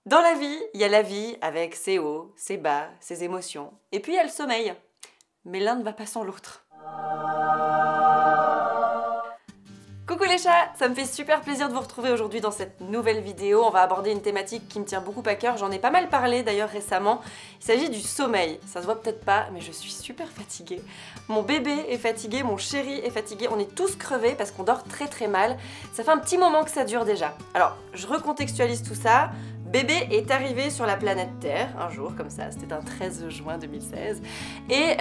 Dans la vie, il y a la vie avec ses hauts, ses bas, ses émotions. Et puis il y a le sommeil. Mais l'un ne va pas sans l'autre. Coucou les chats, ça me fait super plaisir de vous retrouver aujourd'hui dans cette nouvelle vidéo. On va aborder une thématique qui me tient beaucoup à cœur, j'en ai pas mal parlé d'ailleurs récemment. Il s'agit du sommeil, ça se voit peut-être pas, mais je suis super fatiguée. Mon bébé est fatigué, mon chéri est fatigué, on est tous crevés parce qu'on dort très mal. Ça fait un petit moment que ça dure déjà. Alors, je recontextualise tout ça. Bébé est arrivé sur la planète Terre un jour comme ça, c'était un 13 juin 2016 et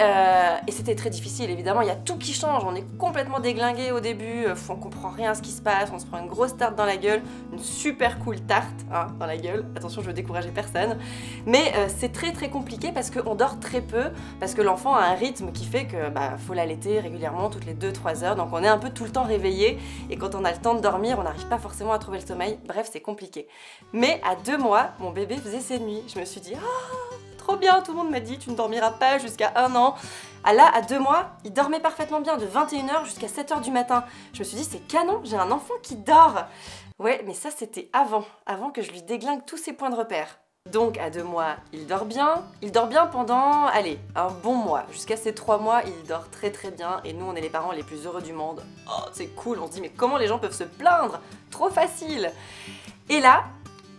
c'était très difficile évidemment, il y a tout qui change, on est complètement déglingué au début, on comprend rien à ce qui se passe, on se prend une grosse tarte dans la gueule, une super cool tarte dans la gueule, attention je veux décourager personne, mais c'est très compliqué parce qu'on dort très peu, parce que l'enfant a un rythme qui fait que faut l'allaiter régulièrement toutes les 2-3 heures, donc on est un peu tout le temps réveillé et quand on a le temps de dormir on n'arrive pas forcément à trouver le sommeil, bref c'est compliqué. Mais à 2 mois, mon bébé faisait ses nuits. Je me suis dit, ah, trop bien, tout le monde m'a dit, tu ne dormiras pas jusqu'à 1 an. Ah là, à 2 mois, il dormait parfaitement bien de 21h jusqu'à 7h du matin. Je me suis dit, c'est canon, j'ai un enfant qui dort. Ouais, mais ça c'était avant que je lui déglingue tous ses points de repère. Donc à 2 mois, il dort bien pendant, allez, un bon mois. Jusqu'à ces 3 mois, il dort très bien et nous on est les parents les plus heureux du monde. Oh, c'est cool, on se dit mais comment les gens peuvent se plaindre? Trop facile. Et là,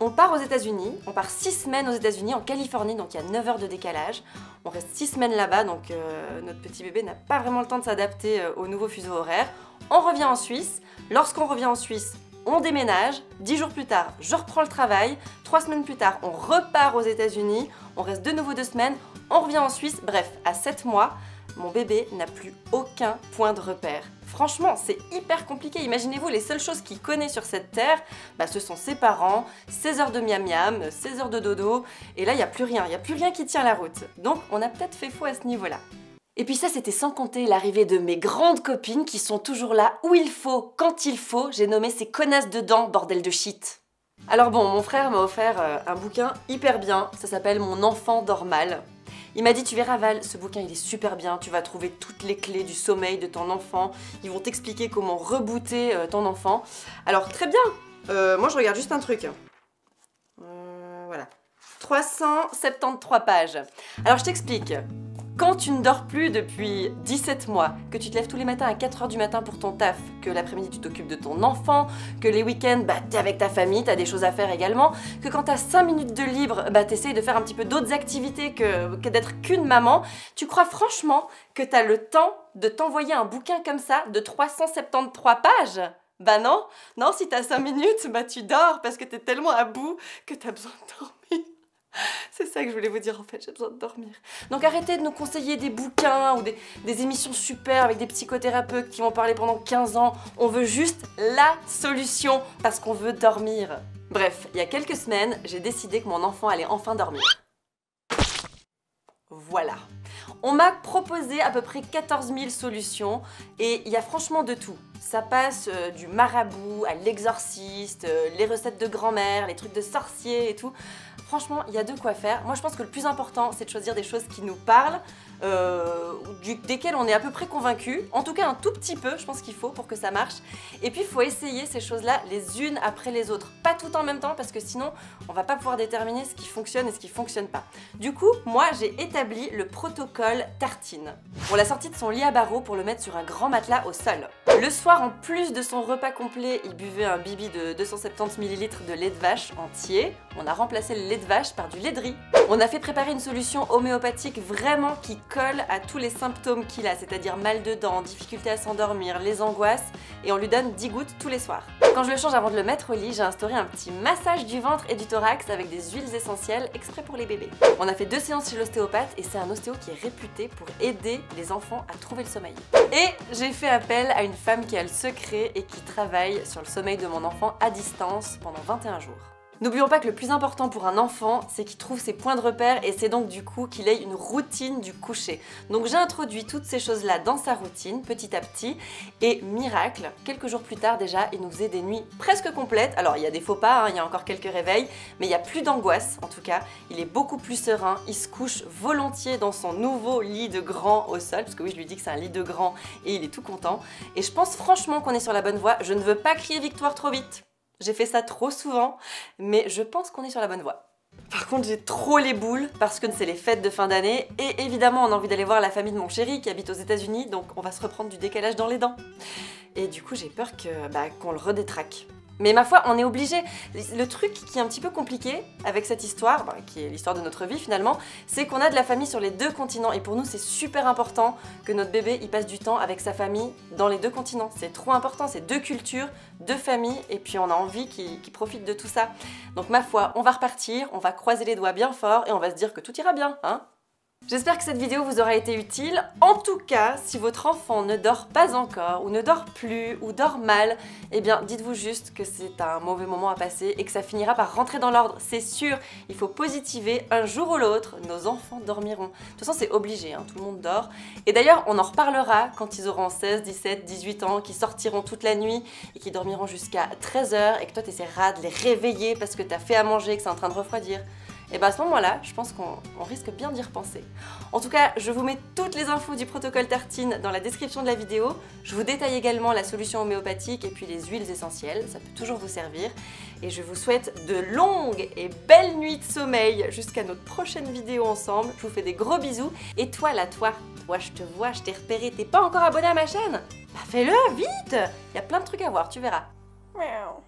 on part aux États-Unis, on part 6 semaines aux États-Unis, en Californie, donc il y a 9 heures de décalage. On reste 6 semaines là-bas, donc notre petit bébé n'a pas vraiment le temps de s'adapter au nouveau fuseau horaire. On revient en Suisse. Lorsqu'on revient en Suisse, on déménage. 10 jours plus tard, je reprends le travail. 3 semaines plus tard, on repart aux États-Unis. On reste de nouveau 2 semaines. On revient en Suisse. Bref, à 7 mois, mon bébé n'a plus aucun point de repère. Franchement, c'est hyper compliqué. Imaginez-vous, les seules choses qu'il connaît sur cette terre, ce sont ses parents, 16 heures de miam-miam, 16 heures de dodo, et là, il n'y a plus rien qui tient la route. Donc, on a peut-être fait faux à ce niveau-là. Et puis ça, c'était sans compter l'arrivée de mes grandes copines qui sont toujours là où il faut, quand il faut. J'ai nommé ces connasses dedans, bordel de shit. Alors bon, mon frère m'a offert un bouquin hyper bien, ça s'appelle Mon enfant dort mal. Il m'a dit, tu verras Val, ce bouquin il est super bien, tu vas trouver toutes les clés du sommeil de ton enfant, ils vont t'expliquer comment rebooter ton enfant. Alors très bien, moi je regarde juste un truc. Voilà. 373 pages. Alors je t'explique. Quand tu ne dors plus depuis 17 mois, que tu te lèves tous les matins à 4 heures du matin pour ton taf, que l'après-midi tu t'occupes de ton enfant, que les week-ends t'es avec ta famille, t'as des choses à faire également, que quand t'as 5 minutes de libre, t'essayes de faire un petit peu d'autres activités que d'être qu'une maman, tu crois franchement que t'as le temps de t'envoyer un bouquin comme ça de 373 pages? Bah non, si t'as 5 minutes, tu dors parce que t'es tellement à bout que t'as besoin de dormir. C'est ça que je voulais vous dire en fait, j'ai besoin de dormir. Donc arrêtez de nous conseiller des bouquins ou des émissions super avec des psychothérapeutes qui vont parler pendant 15 ans. On veut juste la solution parce qu'on veut dormir. Bref, il y a quelques semaines, j'ai décidé que mon enfant allait enfin dormir. Voilà. On m'a proposé à peu près 14 000 solutions et il y a franchement de tout. Ça passe du marabout à l'exorciste, les recettes de grand-mère, les trucs de sorciers et tout. Franchement, il y a de quoi faire. Moi, je pense que le plus important, c'est de choisir des choses qui nous parlent, desquelles on est à peu près convaincu. En tout cas, un tout petit peu, je pense qu'il faut pour que ça marche. Et puis, il faut essayer ces choses-là les unes après les autres. Pas tout en même temps, parce que sinon, on va pas pouvoir déterminer ce qui fonctionne et ce qui fonctionne pas. Du coup, moi, j'ai établi le protocole tartine. On l'a sorti de son lit à barreaux pour le mettre sur un grand matelas au sol. Le soir, en plus de son repas complet, il buvait un bibi de 270 ml de lait de vache entier. On a remplacé le lait de vache par du lait de riz. On a fait préparer une solution homéopathique vraiment qui colle à tous les symptômes qu'il a, c'est-à-dire mal de dents, difficulté à s'endormir, les angoisses, et on lui donne 10 gouttes tous les soirs. Quand je le change avant de le mettre au lit, j'ai instauré un petit massage du ventre et du thorax avec des huiles essentielles exprès pour les bébés. On a fait 2 séances chez l'ostéopathe et c'est un ostéo qui est réputé pour aider les enfants à trouver le sommeil. Et j'ai fait appel à une femme qui a le secret et qui travaille sur le sommeil de mon enfant à distance pendant 21 jours. N'oublions pas que le plus important pour un enfant, c'est qu'il trouve ses points de repère et c'est donc du coup qu'il ait une routine du coucher. Donc j'ai introduit toutes ces choses-là dans sa routine, petit à petit, et miracle, quelques jours plus tard déjà, il nous faisait des nuits presque complètes. Alors il y a des faux pas, il y a encore quelques réveils, mais il n'y a plus d'angoisse en tout cas, il est beaucoup plus serein, il se couche volontiers dans son nouveau lit de grand au sol, parce que oui je lui dis que c'est un lit de grand et il est tout content. Et je pense franchement qu'on est sur la bonne voie, je ne veux pas crier victoire trop vite. J'ai fait ça trop souvent, mais je pense qu'on est sur la bonne voie. Par contre, j'ai trop les boules parce que c'est les fêtes de fin d'année et évidemment, on a envie d'aller voir la famille de mon chéri qui habite aux États-Unis, donc on va se reprendre du décalage dans les dents. Et du coup, j'ai peur qu'on le redétraque. Mais ma foi, on est obligé. Le truc qui est un petit peu compliqué avec cette histoire, qui est l'histoire de notre vie finalement, c'est qu'on a de la famille sur les 2 continents. Et pour nous, c'est super important que notre bébé il passe du temps avec sa famille dans les 2 continents. C'est trop important, c'est 2 cultures, 2 familles, et puis on a envie qu'il profite de tout ça. Donc ma foi, on va repartir, on va croiser les doigts bien fort, et on va se dire que tout ira bien, hein. J'espère que cette vidéo vous aura été utile. En tout cas, si votre enfant ne dort pas encore, ou ne dort plus, ou dort mal, eh bien dites-vous juste que c'est un mauvais moment à passer et que ça finira par rentrer dans l'ordre, c'est sûr. Il faut positiver, un jour ou l'autre, nos enfants dormiront. De toute façon, c'est obligé, hein, tout le monde dort. Et d'ailleurs, on en reparlera quand ils auront 16, 17, 18 ans, qui sortiront toute la nuit et qui dormiront jusqu'à 13 h et que toi t'essaieras de les réveiller parce que t'as fait à manger et que c'est en train de refroidir. Et bah à ce moment-là, je pense qu'on risque bien d'y repenser. En tout cas, je vous mets toutes les infos du protocole tartine dans la description de la vidéo. Je vous détaille également la solution homéopathique et puis les huiles essentielles, ça peut toujours vous servir. Et je vous souhaite de longues et belles nuits de sommeil jusqu'à notre prochaine vidéo ensemble. Je vous fais des gros bisous. Et toi là, toi, je te vois, je t'ai repéré, t'es pas encore abonné à ma chaîne? Bah fais-le, vite! Il y a plein de trucs à voir, tu verras. Miaou.